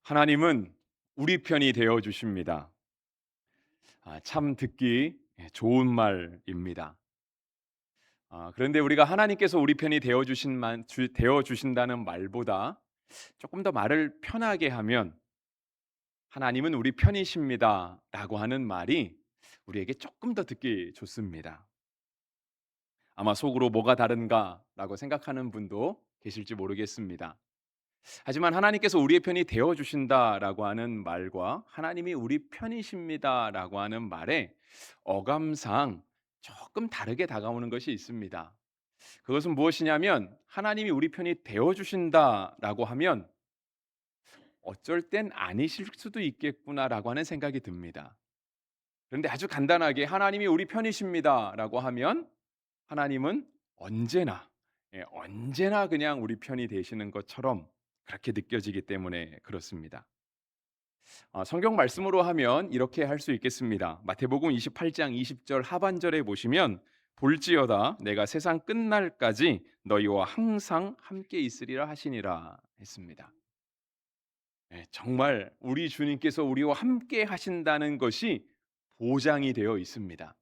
하나님은 우리 편이 되어 주십니다. 참 듣기 좋은 말입니다. 그런데 우리가 하나님께서 우리 편이 되어 주신다는 말보다 조금 더 말을 편하게 하면 하나님은 우리 편이십니다라고 하는 말이 우리에게 조금 더 듣기 좋습니다. 아마 속으로 뭐가 다른가라고 생각하는 분도 계실지 모르겠습니다. 하지만 하나님께서 우리의 편이 되어 주신다라고 하는 말과 하나님이 우리 편이십니다라고 하는 말에 어감상 조금 다르게 다가오는 것이 있습니다. 그것은 무엇이냐면 하나님이 우리 편이 되어 주신다라고 하면 어쩔 땐 아니실 수도 있겠구나라고 하는 생각이 듭니다. 그런데 아주 간단하게 하나님이 우리 편이십니다라고 하면 하나님은 언제나 그냥 우리 편이 되시는 것처럼 그렇게 느껴지기 때문에 그렇습니다. 성경 말씀으로 하면 이렇게 할 수 있겠습니다. 마태복음 28장 20절 하반절에 보시면 볼지어다 내가 세상 끝날까지 너희와 항상 함께 있으리라 하시니라 했습니다. 정말 우리 주님께서 우리와 함께 하신다는 것이 보장이 되어 있습니다.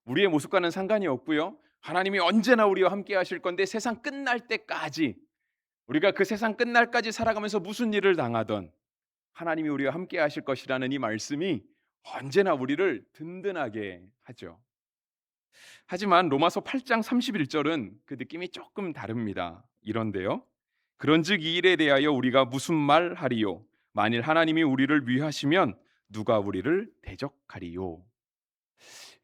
우리의 모습과는 상관이 없고요. 하나님이 언제나 우리와 함께 하실 건데 세상 끝날 때까지 우리가 그 세상 끝날까지 살아가면서 무슨 일을 당하던 하나님이 우리와 함께 하실 것이라는 이 말씀이 언제나 우리를 든든하게 하죠. 하지만 로마서 8장 31절은 그 느낌이 조금 다릅니다. 이런데요. 그런즉 이 일에 대하여 우리가 무슨 말 하리요? 만일 하나님이 우리를 위하시면 누가 우리를 대적하리요?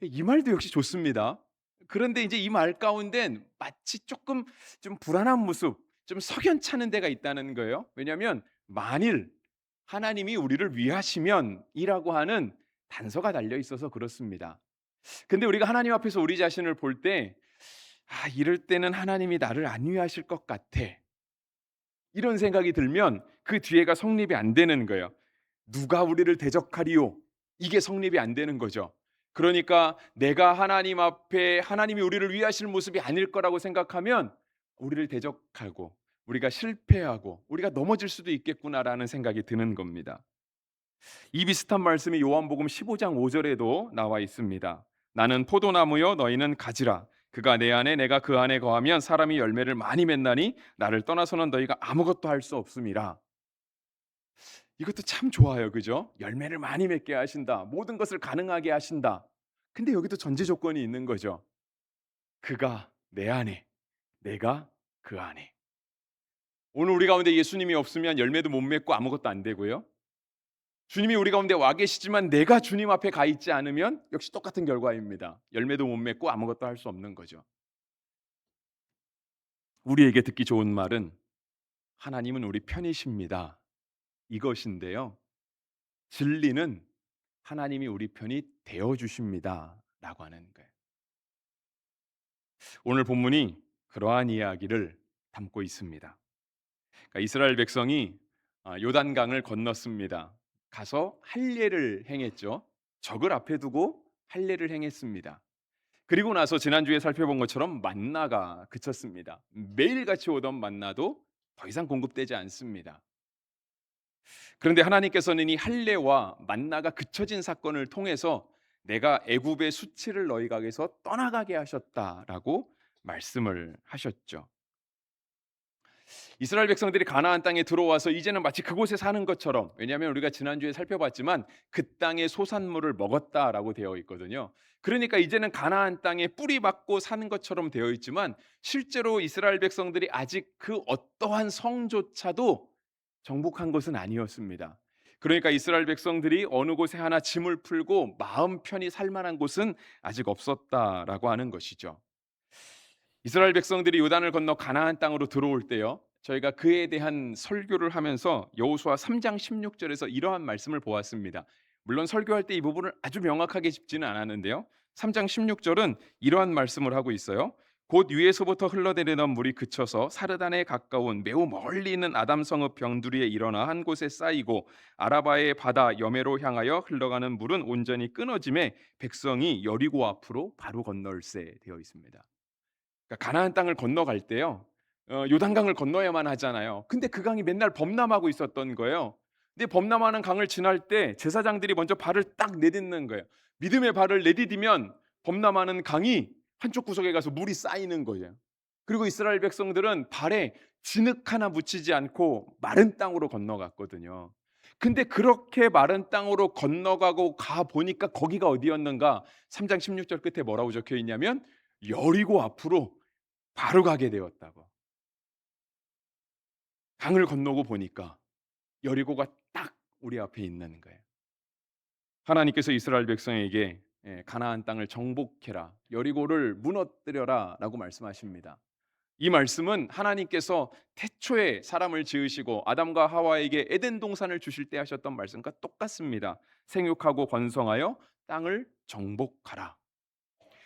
이 말도 역시 좋습니다. 그런데 이제 이 말 가운데는 마치 조금 좀 불안한 모습, 좀 석연찮은 데가 있다는 거예요. 왜냐하면 만일 하나님이 우리를 위하시면이라고 하는 단서가 달려 있어서 그렇습니다. 근데 우리가 하나님 앞에서 우리 자신을 볼 때, 이럴 때는 하나님이 나를 안 위하실 것 같아. 이런 생각이 들면 그 뒤에가 성립이 안 되는 거예요. 누가 우리를 대적하리요? 이게 성립이 안 되는 거죠. 그러니까 내가 하나님 앞에 하나님이 우리를 위하실 모습이 아닐 거라고 생각하면 우리를 대적하고 우리가 실패하고 우리가 넘어질 수도 있겠구나라는 생각이 드는 겁니다. 이 비슷한 말씀이 요한복음 15장 5절에도 나와 있습니다. 나는 포도나무요 너희는 가지라. 그가 내 안에 내가 그 안에 거하면 사람이 열매를 많이 맺나니 나를 떠나서는 너희가 아무것도 할 수 없음이라. 이것도 참 좋아요. 그죠? 열매를 많이 맺게 하신다. 모든 것을 가능하게 하신다. 근데 여기도 전제 조건이 있는 거죠. 그가 내 안에, 내가 그 안에. 오늘 우리 가운데 예수님이 없으면 열매도 못 맺고 아무것도 안 되고요. 주님이 우리 가운데 와 계시지만 내가 주님 앞에 가 있지 않으면 역시 똑같은 결과입니다. 열매도 못 맺고 아무것도 할 수 없는 거죠. 우리에게 듣기 좋은 말은 하나님은 우리 편이십니다. 이것인데요. 진리는 하나님이 우리 편이 되어 주십니다라고 하는 거예요. 오늘 본문이 그러한 이야기를 담고 있습니다. 그러니까 이스라엘 백성이 요단강을 건넜습니다. 가서 할례를 행했죠. 적을 앞에 두고 할례를 행했습니다. 그리고 나서 지난주에 살펴본 것처럼 만나가 그쳤습니다. 매일같이 오던 만나도 더 이상 공급되지 않습니다. 그런데 하나님께서는 이 할례와 만나가 그쳐진 사건을 통해서 내가 애굽의 수치를 너희에게서 떠나가게 하셨다라고 말씀을 하셨죠. 이스라엘 백성들이 가나안 땅에 들어와서 이제는 마치 그곳에 사는 것처럼, 왜냐하면 우리가 지난주에 살펴봤지만 그 땅의 소산물을 먹었다라고 되어 있거든요. 그러니까 이제는 가나안 땅에 뿌리 박고 사는 것처럼 되어 있지만 실제로 이스라엘 백성들이 아직 그 어떠한 성조차도 정복한 것은 아니었습니다. 그러니까 이스라엘 백성들이 어느 곳에 하나 짐을 풀고 마음 편히 살 만한 곳은 아직 없었다라고 하는 것이죠. 이스라엘 백성들이 요단을 건너 가나안 땅으로 들어올 때요. 저희가 그에 대한 설교를 하면서 여호수아 3장 16절에서 이러한 말씀을 보았습니다. 물론 설교할 때 이 부분을 아주 명확하게 짚지는 않았는데요. 3장 16절은 이러한 말씀을 하고 있어요. 곧 위에서부터 흘러내리던 물이 그쳐서 사르단에 가까운 매우 멀리 있는 아담성읍 병두리에 일어나 한 곳에 쌓이고 아라바의 바다 여메로 향하여 흘러가는 물은 온전히 끊어짐에 백성이 여리고 앞으로 바로 건널세 되어 있습니다. 그러니까 가나안 땅을 건너갈 때요. 요단강을 건너야만 하잖아요. 근데 그 강이 맨날 범람하고 있었던 거예요. 근데 범람하는 강을 지날 때 제사장들이 먼저 발을 딱 내딛는 거예요. 믿음의 발을 내디디면 범람하는 강이 한쪽 구석에 가서 물이 쌓이는 거예요. 그리고 이스라엘 백성들은 발에 진흙 하나 묻히지 않고 마른 땅으로 건너갔거든요. 근데 그렇게 마른 땅으로 건너가고 가 보니까 거기가 어디였는가? 3장 16절 끝에 뭐라고 적혀 있냐면 여리고 앞으로 바로 가게 되었다고. 강을 건너고 보니까 여리고가 딱 우리 앞에 있는 거예요. 하나님께서 이스라엘 백성에게 가나안 땅을 정복해라, 여리고를 무너뜨려라라고 말씀하십니다. 이 말씀은 하나님께서 태초에 사람을 지으시고 아담과 하와에게 에덴 동산을 주실 때 하셨던 말씀과 똑같습니다. 생육하고 번성하여 땅을 정복하라.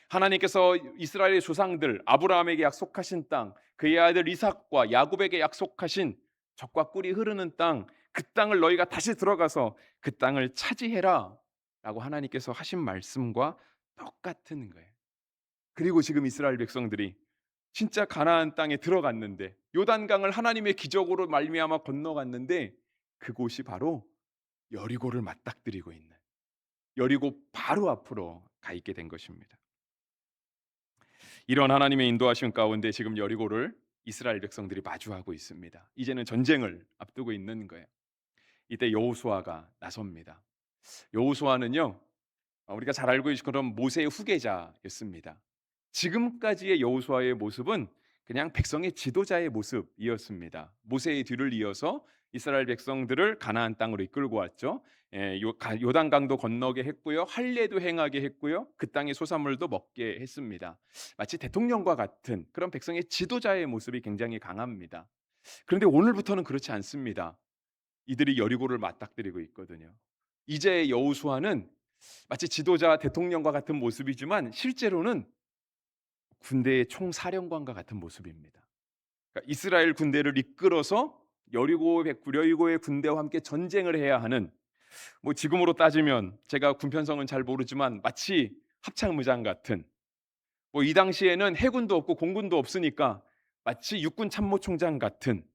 하나님께서 이스라엘의 조상들 아브라함에게 약속하신 땅, 그의 아들 이삭과 야곱에게 약속하신 젖과 꿀이 흐르는 땅, 그 땅을 너희가 다시 들어가서 그 땅을 차지해라 라고 하나님께서 하신 말씀과 똑같은 거예요. 그리고 지금 이스라엘 백성들이 진짜 가나안 땅에 들어갔는데, 요단강을 하나님의 기적으로 말미암아 건너갔는데, 그곳이 바로 여리고를 맞닥뜨리고 있는, 여리고 바로 앞으로 가 있게 된 것입니다. 이런 하나님의 인도하심 가운데 지금 여리고를 이스라엘 백성들이 마주하고 있습니다. 이제는 전쟁을 앞두고 있는 거예요. 이때 여호수아가 나섭니다. 여호수아는요, 우리가 잘 알고 있는 그런 모세의 후계자였습니다. 지금까지의 여호수아의 모습은 그냥 백성의 지도자의 모습이었습니다. 모세의 뒤를 이어서 이스라엘 백성들을 가나안 땅으로 이끌고 왔죠. 요단강도 건너게 했고요, 할례도 행하게 했고요, 그 땅의 소산물도 먹게 했습니다. 마치 대통령과 같은 그런 백성의 지도자의 모습이 굉장히 강합니다. 그런데 오늘부터는 그렇지 않습니다. 이들이 여리고를 맞닥뜨리고 있거든요. 이제 여호수아는 마치 지도자 대통령과 같은 모습이지만 실제로는 군대의 총사령관과 같은 모습입니다. 그러니까 이스라엘 군대를 이끌어서 여리고의 군대와 함께 전쟁을 해야 하는, 뭐 지금으로 따지면 제가 군 편성은 잘 모르지만 마치 합창무장 같은, 뭐 이 당시에는 해군도 없고 공군도 없으니까 마치 육군 참모총장 같은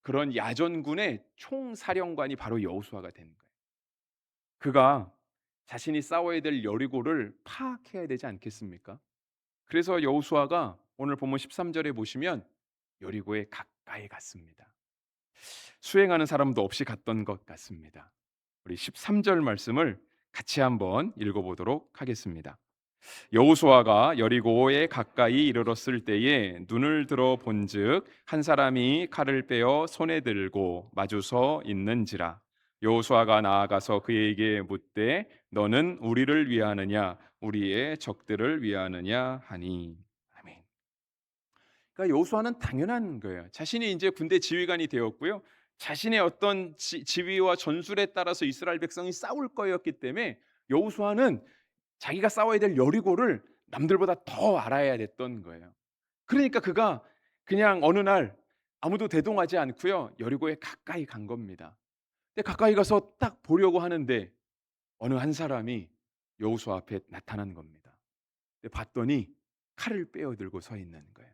그런 야전군의 총사령관이 바로 여호수아가 되는 거예요. 그가 자신이 싸워야 될 여리고를 파악해야 되지 않겠습니까? 그래서 여호수아가 오늘 본문 13절에 보시면 여리고에 가까이 갔습니다. 수행하는 사람도 없이 갔던 것 같습니다. 우리 13절 말씀을 같이 한번 읽어보도록 하겠습니다. 여호수아가 여리고에 가까이 이르렀을 때에 눈을 들어 본즉 한 사람이 칼을 빼어 손에 들고 마주서 있는지라. 여호수아가 나아가서 그에게 묻되 너는 우리를 위하느냐 우리의 적들을 위하느냐 하니. 아멘. 그러니까 여호수아는 당연한 거예요. 자신이 이제 군대 지휘관이 되었고요, 자신의 어떤 지위와 전술에 따라서 이스라엘 백성이 싸울 거였기 때문에 여호수아는 자기가 싸워야 될 여리고를 남들보다 더 알아야 됐던 거예요. 그러니까 그가 그냥 어느 날 아무도 대동하지 않고요, 여리고에 가까이 간 겁니다. 근데 가까이 가서 딱 보려고 하는데 어느 한 사람이 여호수아 앞에 나타난 겁니다. 근데 봤더니 칼을 빼어 들고 서 있는 거예요.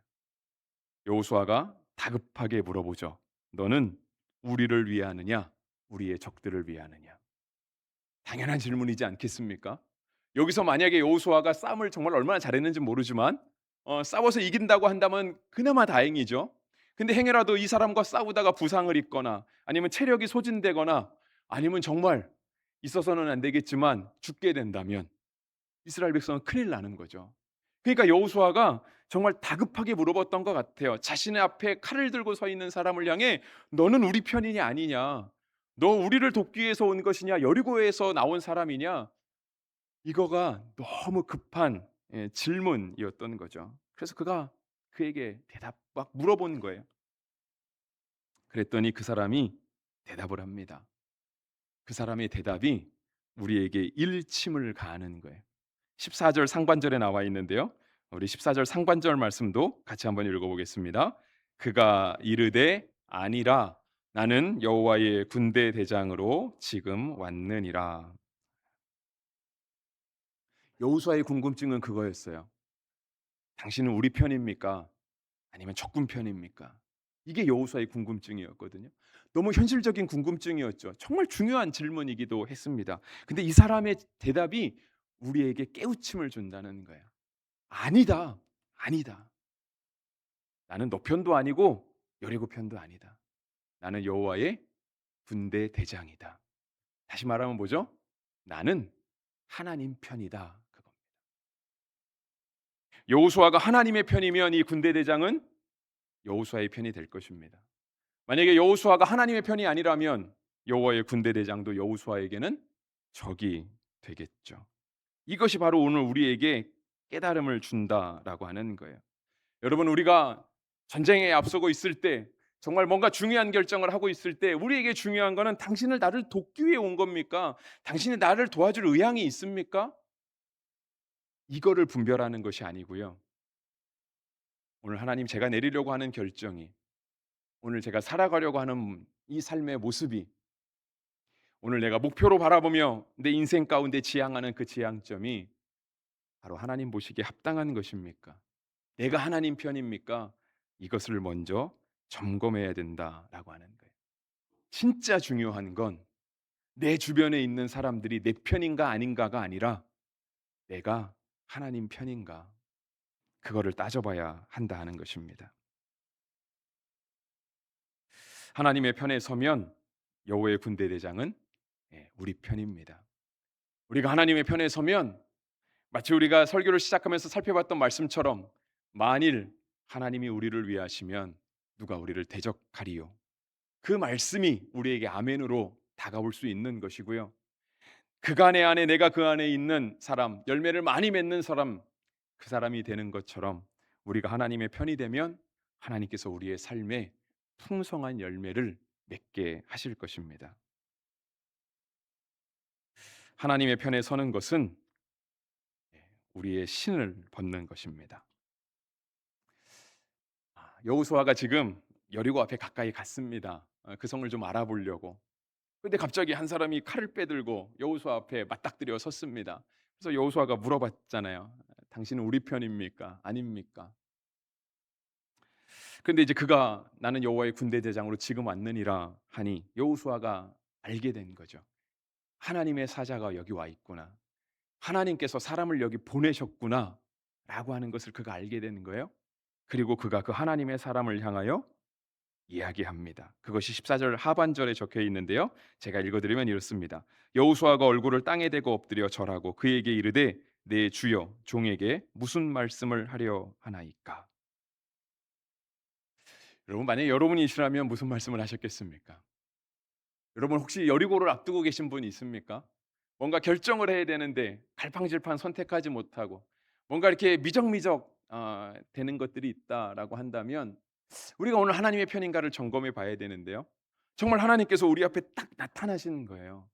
여호수아가 다급하게 물어보죠. 너는 우리를 위하느냐 우리의 적들을 위하느냐? 당연한 질문이지 않겠습니까? 여기서 만약에 여호수아가 싸움을 정말 얼마나 잘했는지 모르지만 싸워서 이긴다고 한다면 그나마 다행이죠. 근데 행여라도 이 사람과 싸우다가 부상을 입거나 아니면 체력이 소진되거나 아니면 정말 있어서는 안 되겠지만 죽게 된다면 이스라엘 백성은 큰일 나는 거죠. 그러니까 여호수아가 정말 다급하게 물어봤던 것 같아요. 자신의 앞에 칼을 들고 서 있는 사람을 향해 너는 우리 편이냐 아니냐, 너 우리를 돕기 위해서 온 것이냐 여리고에서 나온 사람이냐, 이거가 너무 급한 질문이었던 거죠. 그래서 그가 그에게 막 물어본 거예요. 그랬더니 그 사람이 대답을 합니다. 그 사람의 대답이 우리에게 일침을 가하는 거예요. 14절 상반절에 나와 있는데요, 우리 14절 상반절 말씀도 같이 한번 읽어보겠습니다. 그가 이르되 아니라 나는 여호와의 군대 대장으로 지금 왔느니라. 여호수아의 궁금증은 그거였어요. 당신은 우리 편입니까? 아니면 적군 편입니까? 이게 여호수아의 궁금증이었거든요. 너무 현실적인 궁금증이었죠. 정말 중요한 질문이기도 했습니다. 근데 이 사람의 대답이 우리에게 깨우침을 준다는 거예요. "아니다. 아니다. 나는 너 편도 아니고 여리고 편도 아니다. 나는 여호와의 군대 대장이다." 다시 말하면 뭐죠? "나는 하나님 편이다." 그겁니다. 여호수아가 하나님의 편이면 이 군대 대장은 여호수아의 편이 될 것입니다. 만약에 여호수아가 하나님의 편이 아니라면 여호와의 군대 대장도 여호수아에게는 적이 되겠죠. 이것이 바로 오늘 우리에게 깨달음을 준다라고 하는 거예요. 여러분, 우리가 전쟁에 앞서고 있을 때, 정말 뭔가 중요한 결정을 하고 있을 때 우리에게 중요한 거는 당신을 나를 돕기 위해 온 겁니까? 당신이 나를 도와줄 의향이 있습니까? 이거를 분별하는 것이 아니고요. 오늘 하나님, 제가 내리려고 하는 결정이, 오늘 제가 살아가려고 하는 이 삶의 모습이, 오늘 내가 목표로 바라보며 내 인생 가운데 지향하는 그 지향점이 바로 하나님 보시기에 합당한 것입니까? 내가 하나님 편입니까? 이것을 먼저 점검해야 된다라고 하는 거예요. 진짜 중요한 건 내 주변에 있는 사람들이 내 편인가 아닌가가 아니라 내가 하나님 편인가, 그거를 따져봐야 한다 하는 것입니다. 하나님의 편에 서면 여호와의 군대 대장은 우리 편입니다. 우리가 하나님의 편에 서면 마치 우리가 설교를 시작하면서 살펴봤던 말씀처럼, 만일 하나님이 우리를 위하시면 누가 우리를 대적하리요. 그 말씀이 우리에게 아멘으로 다가올 수 있는 것이고요. 그간의 안에, 내가 그 안에 있는 사람, 열매를 많이 맺는 사람, 그 사람이 되는 것처럼 우리가 하나님의 편이 되면 하나님께서 우리의 삶에 풍성한 열매를 맺게 하실 것입니다. 하나님의 편에 서는 것은 우리의 신을 벗는 것입니다. 여호수아가 지금 여리고 앞에 가까이 갔습니다. 그 성을 좀 알아보려고. 근데 갑자기 한 사람이 칼을 빼들고 여호수아 앞에 맞닥뜨려 섰습니다. 그래서 여호수아가 물어봤잖아요. 당신은 우리 편입니까? 아닙니까? 근데 이제 그가 나는 여호와의 군대 대장으로 지금 왔느니라 하니 여호수아가 알게 된 거죠. 하나님의 사자가 여기 와 있구나. 하나님께서 사람을 여기 보내셨구나 라고 하는 것을 그가 알게 되는 거예요. 그리고 그가 그 하나님의 사람을 향하여 이야기합니다. 그것이 14절 하반절에 적혀 있는데요. 제가 읽어드리면 이렇습니다. 여호수아가 얼굴을 땅에 대고 엎드려 절하고 그에게 이르되 내 주여 종에게 무슨 말씀을 하려 하나이까. 여러분, 만약에 여러분이시라면 무슨 말씀을 하셨겠습니까? 여러분, 혹시 여리고를 앞두고 계신 분이 있습니까? 뭔가 결정을 해야 되는데 갈팡질팡 선택하지 못하고 뭔가 이렇게 미적미적 되는 것들이 있다라고 한다면 우리가 오늘 하나님의 편인가를 점검해 봐야 되는데요. 정말 하나님께서 우리 앞에 딱 나타나시는 거예요.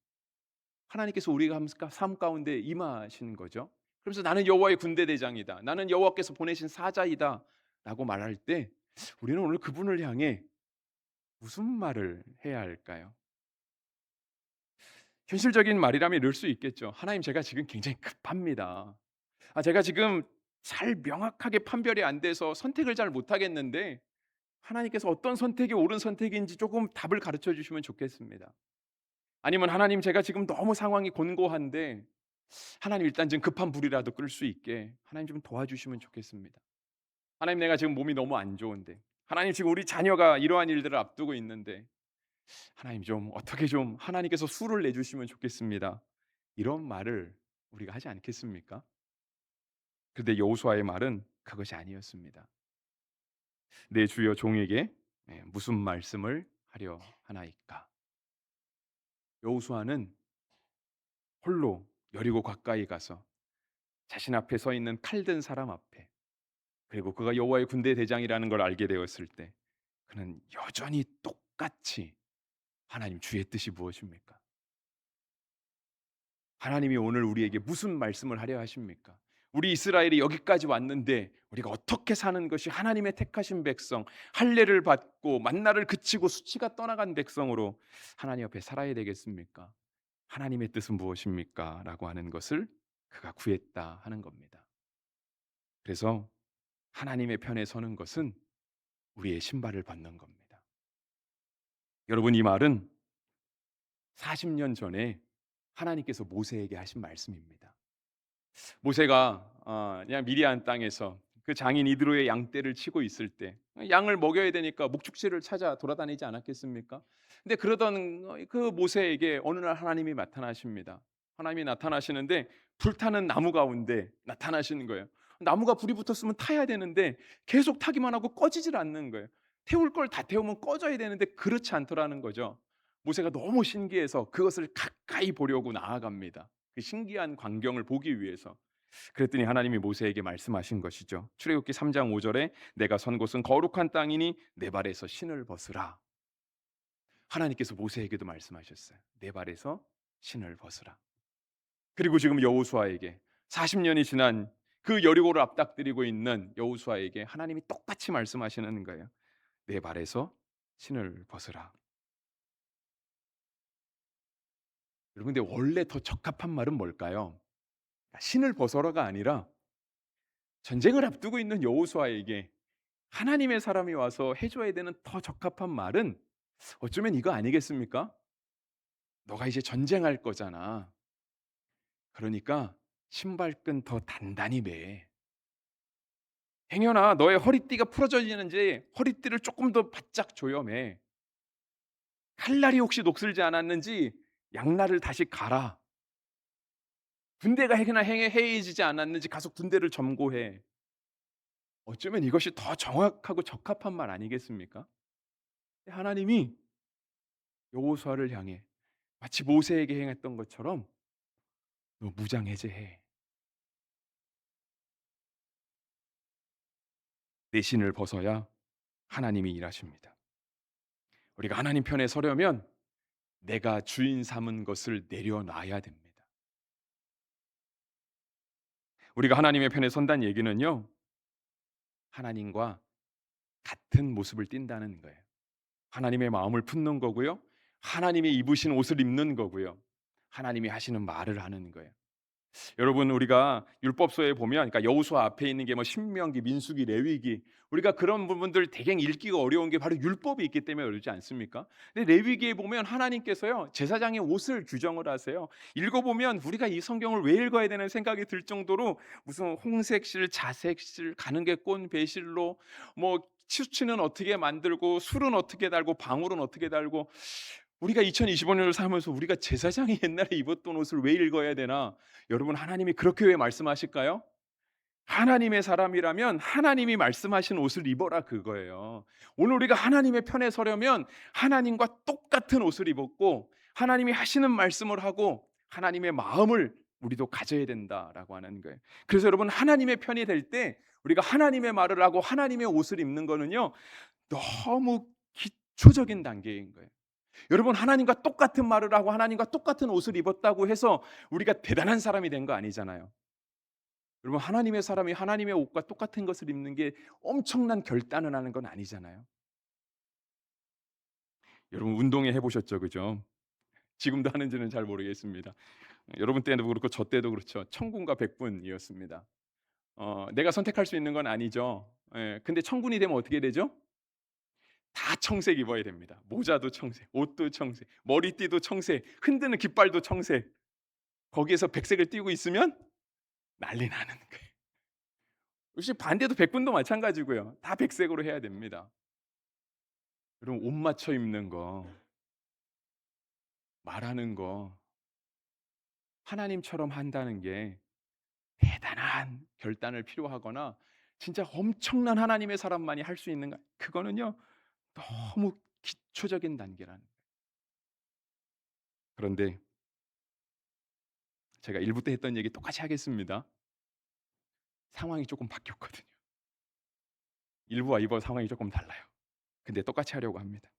하나님께서 우리가 삶 가운데 임하시는 거죠. 그래서 나는 여호와의 군대 대장이다. 나는 여호와께서 보내신 사자이다라고 말할 때 우리는 오늘 그분을 향해 무슨 말을 해야 할까요? 현실적인 말이라면 이럴 수 있겠죠. 하나님, 제가 지금 굉장히 급합니다. 제가 지금 잘 명확하게 판별이 안 돼서 선택을 잘 못하겠는데 하나님께서 어떤 선택이 옳은 선택인지 조금 답을 가르쳐 주시면 좋겠습니다. 아니면 하나님, 제가 지금 너무 상황이 곤고한데 하나님, 일단 지금 급한 불이라도 끌 수 있게 하나님 좀 도와주시면 좋겠습니다. 하나님, 내가 지금 몸이 너무 안 좋은데, 하나님, 지금 우리 자녀가 이러한 일들을 앞두고 있는데 하나님, 좀 어떻게 좀 하나님께서 수를 내주시면 좋겠습니다. 이런 말을 우리가 하지 않겠습니까? 그런데 여호수아의 말은 그것이 아니었습니다. 내 주여 종에게 무슨 말씀을 하려 하나이까. 여호수아는 홀로 여리고 가까이 가서 자신 앞에 서 있는 칼든 사람 앞에, 그리고 그가 여호와의 군대 대장이라는 걸 알게 되었을 때 그는 여전히 똑같이 하나님, 주의 뜻이 무엇입니까? 하나님이 오늘 우리에게 무슨 말씀을 하려 하십니까? 우리 이스라엘이 여기까지 왔는데 우리가 어떻게 사는 것이 하나님의 택하신 백성, 할례를 받고 만나를 그치고 수치가 떠나간 백성으로 하나님 앞에 살아야 되겠습니까? 하나님의 뜻은 무엇입니까? 라고 하는 것을 그가 구했다 하는 겁니다. 그래서 하나님의 편에 서는 것은 우리의 신발을 벗는 겁니다. 여러분, 이 말은 40년 전에 하나님께서 모세에게 하신 말씀입니다. 모세가 그냥 미디안 땅에서 그 장인 이드로의 양떼를 치고 있을 때 양을 먹여야 되니까 목축지를 찾아 돌아다니지 않았겠습니까? 근데 그러던 그 모세에게 어느 날 하나님이 나타나십니다. 하나님이 나타나시는데 불타는 나무 가운데 나타나시는 거예요. 나무가 불이 붙었으면 타야 되는데 계속 타기만 하고 꺼지질 않는 거예요. 태울 걸 다 태우면 꺼져야 되는데 그렇지 않더라는 거죠. 모세가 너무 신기해서 그것을 가까이 보려고 나아갑니다. 그 신기한 광경을 보기 위해서. 그랬더니 하나님이 모세에게 말씀하신 것이죠. 출애굽기 3장 5절에 내가 선 곳은 거룩한 땅이니 내 발에서 신을 벗으라. 하나님께서 모세에게도 말씀하셨어요. 내 발에서 신을 벗으라. 그리고 지금 여호수아에게 40년이 지난 그 여리고를 앞닥뜨리고 있는 여호수아에게 하나님이 똑같이 말씀하시는 거예요. 내 발에서 신을 벗으라. 여러분, 근데 원래 더 적합한 말은 뭘까요? 신을 벗어라가 아니라 전쟁을 앞두고 있는 여호수아에게 하나님의 사람이 와서 해줘야 되는 더 적합한 말은 어쩌면 이거 아니겠습니까? 너가 이제 전쟁할 거잖아. 그러니까 신발끈 더 단단히 매. 행여나 너의 허리띠가 풀어져지는지 허리띠를 조금 더 바짝 조여매. 칼날이 혹시 녹슬지 않았는지 양날을 다시 갈아. 군대가 행여나 해해지지 않았는지 가서 군대를 점거해. 어쩌면 이것이 더 정확하고 적합한 말 아니겠습니까? 하나님이 여호수아를 향해 마치 모세에게 행했던 것처럼 너 무장해제해. 내 신을 벗어야 하나님이 일하십니다. 우리가 하나님 편에 서려면 내가 주인 삼은 것을 내려놔야 됩니다. 우리가 하나님의 편에 선다는 얘기는요, 하나님과 같은 모습을 띈다는 거예요. 하나님의 마음을 품는 거고요. 하나님이 입으신 옷을 입는 거고요. 하나님이 하시는 말을 하는 거예요. 여러분, 우리가 율법서에 보면 그러니까 여호수아 앞에 있는 게 뭐 신명기, 민수기, 레위기 우리가 그런 부분들 대개 읽기가 어려운 게 바로 율법이 있기 때문에 그러지 않습니까? 근데 레위기에 보면 하나님께서요 제사장의 옷을 규정을 하세요. 읽어보면 우리가 이 성경을 왜 읽어야 되는 생각이 들 정도로 무슨 홍색실, 자색실, 가는 게 꼰 배실로 뭐 수치는 어떻게 만들고 술은 어떻게 달고 방울은 어떻게 달고 우리가 2025년을 살면서 우리가 제사장이 옛날에 입었던 옷을 왜 읽어야 되나? 여러분, 하나님이 그렇게 왜 말씀하실까요? 하나님의 사람이라면 하나님이 말씀하신 옷을 입어라 그거예요. 오늘 우리가 하나님의 편에 서려면 하나님과 똑같은 옷을 입었고 하나님이 하시는 말씀을 하고 하나님의 마음을 우리도 가져야 된다라고 하는 거예요. 그래서 여러분, 하나님의 편이 될 때 우리가 하나님의 말을 하고 하나님의 옷을 입는 거는요 너무 기초적인 단계인 거예요. 여러분, 하나님과 똑같은 말을 하고 하나님과 똑같은 옷을 입었다고 해서 우리가 대단한 사람이 된 거 아니잖아요. 여러분, 하나님의 사람이 하나님의 옷과 똑같은 것을 입는 게 엄청난 결단을 하는 건 아니잖아요. 여러분, 운동회 해보셨죠, 그죠? 지금도 하는지는 잘 모르겠습니다. 여러분 때도 그렇고 저 때도 그렇죠. 천군과 백군이었습니다. 내가 선택할 수 있는 건 아니죠. 예, 근데 천군이 되면 어떻게 되죠? 다 청색 입어야 됩니다. 모자도 청색, 옷도 청색, 머리띠도 청색, 흔드는 깃발도 청색. 거기에서 백색을 띄고 있으면 난리 나는 거예요. 역시 반대도 백군도 마찬가지고요. 다 백색으로 해야 됩니다. 여러분, 옷 맞춰 입는 거, 말하는 거 하나님처럼 한다는 게 대단한 결단을 필요하거나 진짜 엄청난 하나님의 사람만이 할 수 있는 거 그거는요 너무 기초적인 단계라는 거예요. 그런데 제가 일부 때 했던 얘기 똑같이 하겠습니다. 상황이 조금 바뀌었거든요. 일부와 이부 상황이 조금 달라요. 근데 똑같이 하려고 합니다.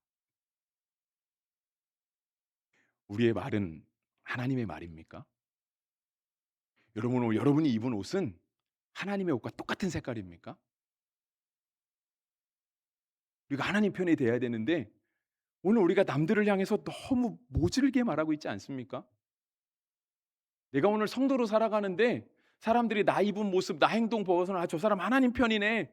우리의 말은 하나님의 말입니까? 여러분이 입은 옷은 하나님의 옷과 똑같은 색깔입니까? 우리가 하나님 편이 돼야 되는데 오늘 우리가 남들을 향해서 너무 모질게 말하고 있지 않습니까? 내가 오늘 성도로 살아가는데 사람들이 나 입은 모습, 나 행동 보고서는 아, 저 사람 하나님 편이네.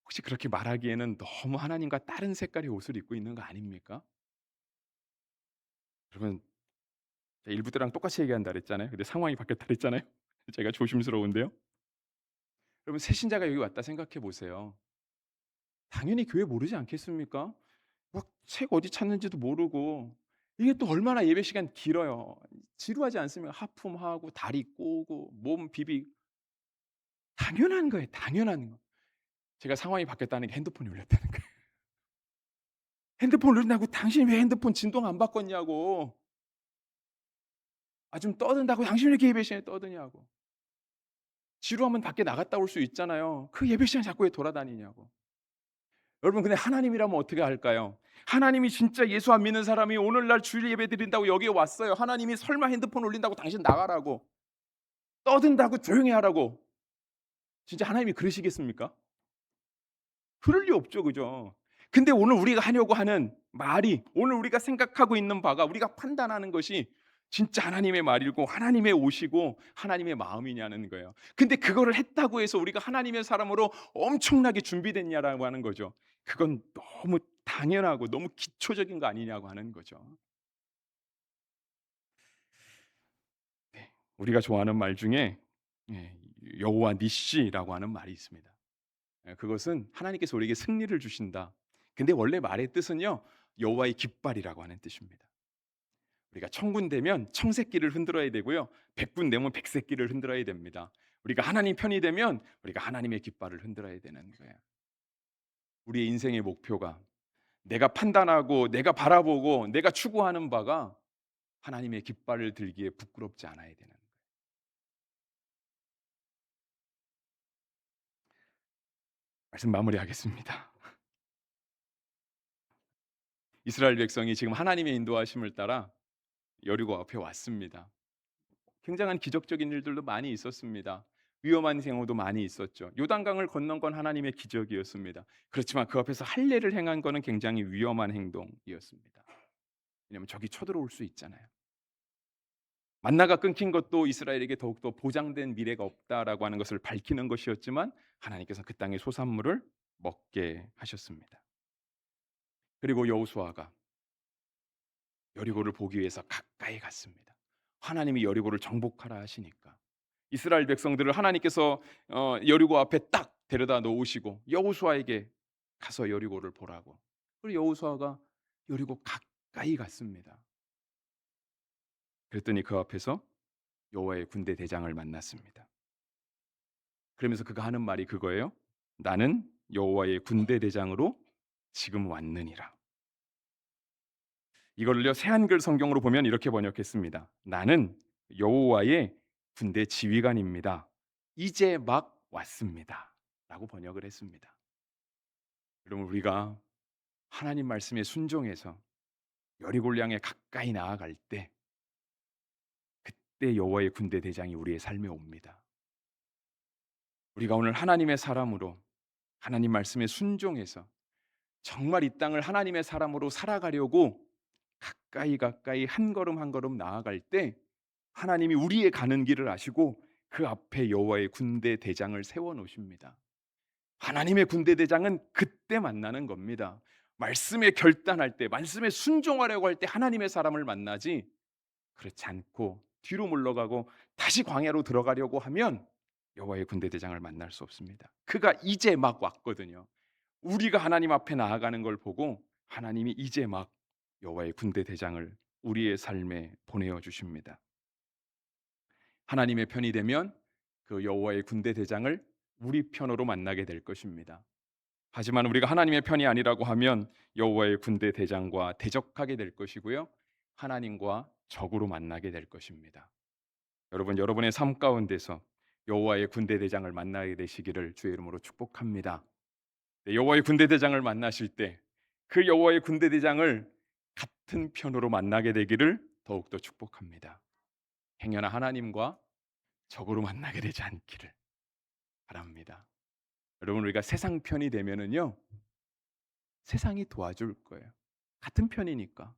혹시 그렇게 말하기에는 너무 하나님과 다른 색깔의 옷을 입고 있는 거 아닙니까? 여러분, 제가 일부 때랑 똑같이 얘기한다 그랬잖아요. 근데 상황이 바뀌었다 그랬잖아요. 제가 조심스러운데요. 여러분, 새신자가 여기 왔다 생각해 보세요. 당연히 교회 모르지 않겠습니까? 막 책 어디 찾는지도 모르고, 이게 또 얼마나 예배 시간 길어요. 지루하지 않습니까? 하품하고 다리 꼬고 몸 비비, 당연한 거예요. 당연한 거. 제가 상황이 바뀌었다는 게 핸드폰이 울렸다는 거예요. 핸드폰 울린다고 "당신이 왜 핸드폰 진동 안 바꿨냐."고. 좀 떠든다고 "당신이 왜 이렇게 예배 시간에 떠드냐."고. 지루하면 밖에 나갔다 올 수 있잖아요. 그 예배 시간에 자꾸 왜 돌아다니냐고. 여러분, 근데 하나님이라면 어떻게 할까요? 하나님이 진짜 예수 안 믿는 사람이 오늘날 주일 예배 드린다고 여기에 왔어요. 하나님이 설마 핸드폰 울린다고 당신 나가라고, 떠든다고 조용히 하라고, 진짜 하나님이 그러시겠습니까? 그럴 리 없죠. 그죠? 근데 오늘 우리가 하려고 하는 말이, 오늘 우리가 생각하고 있는 바가, 우리가 판단하는 것이 진짜 하나님의 말이고 하나님의 옷이고 하나님의 마음이냐는 거예요. 근데 그거를 했다고 해서 우리가 하나님의 사람으로 엄청나게 준비됐냐라고 하는 거죠. 그건 너무 당연하고 너무 기초적인 거 아니냐고 하는 거죠. 네. 우리가 좋아하는 말 중에 예, 여호와 니시라고 하는 말이 있습니다. 그것은 하나님께서 우리에게 승리를 주신다. 근데 원래 말의 뜻은요, 여호와의 깃발이라고 하는 뜻입니다. 우리가 천군 되면 청새끼를 흔들어야 되고요, 백군 되면 백새끼를 흔들어야 됩니다. 우리가 하나님 편이 되면 우리가 하나님의 깃발을 흔들어야 되는 거예요. 우리의 인생의 목표가, 내가 판단하고 내가 바라보고 내가 추구하는 바가 하나님의 깃발을 들기에 부끄럽지 않아야 되는 거예요. 말씀 마무리하겠습니다. 이스라엘 백성이 지금 하나님의 인도하심을 따라 여리고 앞에 왔습니다. 굉장한 기적적인 일들도 많이 있었습니다. 위험한 경우도 많이 있었죠. 요단강을 건넌 건 하나님의 기적이었습니다. 그렇지만 그 앞에서 할례를 행한 거는 굉장히 위험한 행동이었습니다. 왜냐하면 적이 쳐들어올 수 있잖아요. 만나가 끊긴 것도 이스라엘에게 더욱더 보장된 미래가 없다라고 하는 것을 밝히는 것이었지만, 하나님께서 그 땅의 소산물을 먹게 하셨습니다. 그리고 여호수아가 여리고를 보기 위해서 가까이 갔습니다. 하나님이 여리고를 정복하라 하시니까 이스라엘 백성들을 하나님께서 여리고 앞에 딱 데려다 놓으시고 여호수아에게 가서 여리고를 보라고. 그리고 여호수아가 여리고 가까이 갔습니다. 그랬더니 그 앞에서 여호와의 군대 대장을 만났습니다. 그러면서 그가 하는 말이 그거예요. 나는 여호와의 군대 대장으로 지금 왔느니라. 이걸요, 새한글 성경으로 보면 이렇게 번역했습니다. 나는 여호와의 군대 지휘관입니다. 이제 막 왔습니다. 라고 번역을 했습니다. 여러분, 우리가 하나님 말씀에 순종해서 여리고를 향해 가까이 나아갈 때, 그때 여호와의 군대 대장이 우리의 삶에 옵니다. 우리가 오늘 하나님의 사람으로 하나님 말씀에 순종해서 정말 이 땅을 하나님의 사람으로 살아가려고 가까이 한 걸음 한 걸음 나아갈 때, 하나님이 우리의 가는 길을 아시고 그 앞에 여호와의 군대 대장을 세워 놓으십니다. 하나님의 군대 대장은 그때 만나는 겁니다. 말씀에 결단할 때, 말씀에 순종하려고 할 때 하나님의 사람을 만나지, 그렇지 않고 뒤로 물러가고 다시 광야로 들어가려고 하면 여호와의 군대 대장을 만날 수 없습니다. 그가 이제 막 왔거든요. 우리가 하나님 앞에 나아가는 걸 보고 하나님이 이제 막 여호와의 군대 대장을 우리의 삶에 보내어 주십니다. 하나님의 편이 되면 그 여호와의 군대 대장을 우리 편으로 만나게 될 것입니다. 하지만 우리가 하나님의 편이 아니라고 하면 여호와의 군대 대장과 대적하게 될 것이고요, 하나님과 적으로 만나게 될 것입니다. 여러분, 여러분의 삶 가운데서 여호와의 군대 대장을 만나게 되시기를 주의 이름으로 축복합니다. 네, 여호와의 군대 대장을 만나실 때 그 여호와의 군대 대장을 같은 편으로 만나게 되기를 더욱더 축복합니다. 행여나 하나님과 적으로 만나게 되지 않기를 바랍니다. 여러분, 우리가 세상 편이 되면은요, 세상이 도와줄 거예요. 같은 편이니까.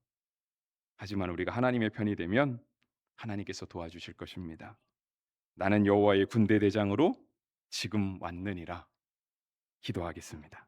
하지만 우리가 하나님의 편이 되면 하나님께서 도와주실 것입니다. 나는 여호와의 군대 대장으로 지금 왔느니라. 기도하겠습니다.